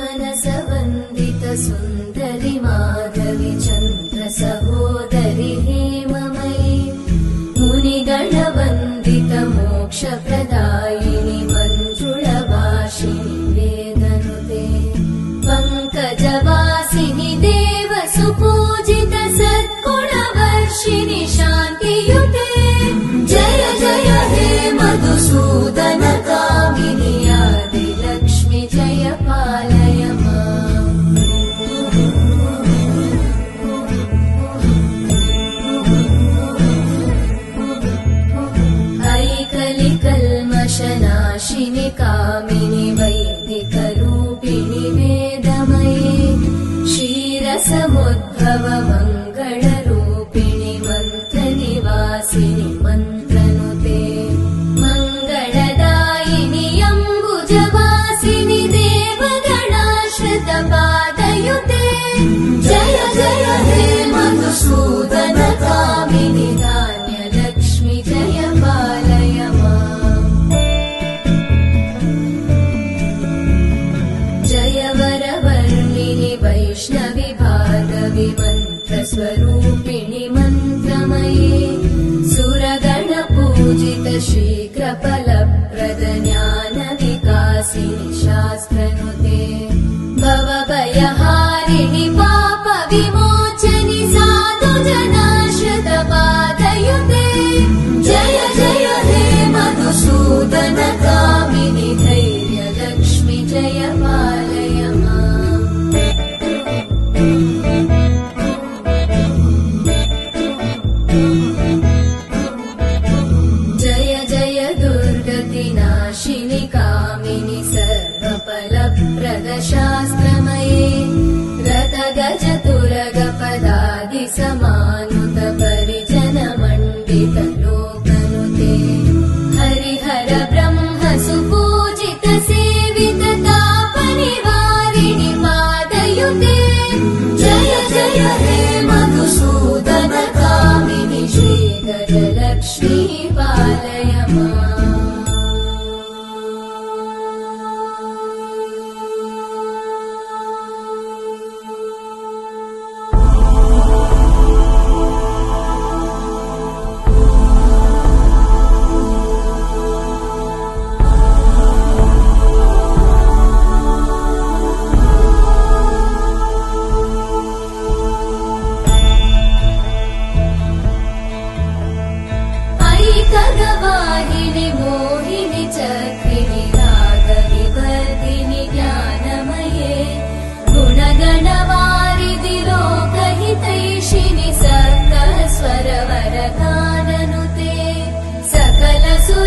मनसवन्दित सुन्दरि माधवि चन्द्र सहोदरि हेममयि मुनिगणवन्दित मोक्षप्रदायिनि मञ्जुळभाषिणि वेदनुते पङ्कजवासिनि देव सुपूजित सद्गुणवर्षिणि शान्तियुते जय जय हे मधुसूदन कामिनि आदिलक्ष्मि जय पालय माम् ऐकलिकल्मषनाशिनि कामिनि वैदिकरूपिणि वेदमये क्षीरसमुद्भव मङ्गलरूपिणि मन्त्रनिवासिनि मन्त्रनुते मङ्गलदायिनि अम्बुजवासिनि देवगणाश्रितपादयुते जय जय हे मधुसूदन कामिनि धान्यलक्ष्मि जय पालय माम् जय वरवर्णिनि वैष्णवि भार्गवि मन्त्रस्वरूपिणि मन्त्रमये सुरगणपूजित शीघ्रफलप्रद ज्ञानविकासिनि शास्त्रनुते भवभयहारिणि पापविमोचनि साधुजनाश्रितपादयुते जय जय हे मधुसूदन कामिनि धैर्यलक्ष्मि जय पालय माम् जय जय दुर्गतिनाशिनि कामिनि सर्वफलप्रद शास्त्रमये रथगजतुरगपदादिसमानुत परिजनमण्डित लोकनुते हरिहर ब्रह्म सुपूजित सेवित तापनिवारिणि पादयुते जय जय हे मधुसूदन कामिनि श्रीगजलक्ष्मी पालय माम् ऐकगवाहिनि मोहिनि चक्रिणि रागविवर्धिनि ज्ञानमये गुणगणवारिधि लोकहितैषिणि सकलस्वरवरगाननुते सकलसुरासुरदेव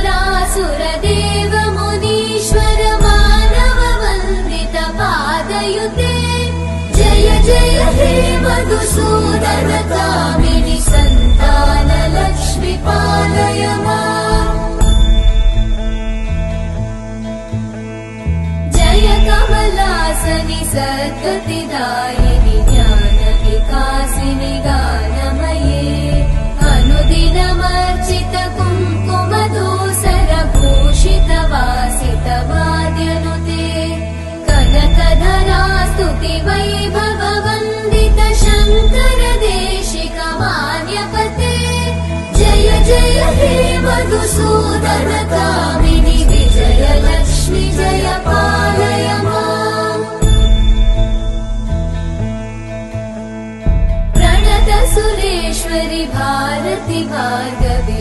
मुनीश्वर मानववन्दित पादयुते जय जय हे मधुसूदन कामिनि सन्तानलक्ष्मि पालय माम् जय कमलासनि सद्गतिदायिनि ज्ञानविकासिनि गानमये अनुदिनमर्चित कुङ्कुमधूसरभूषित वासित वाद्यनुते कनकधरा स्तुति वैभववन्दित शङ्कर देशिक मान्यपते जय जय हे मधुसूदन कामिनि विजयलक्ष्मि जय पालय माम् प्रणत सुरेश्वरि भारति भार्गवि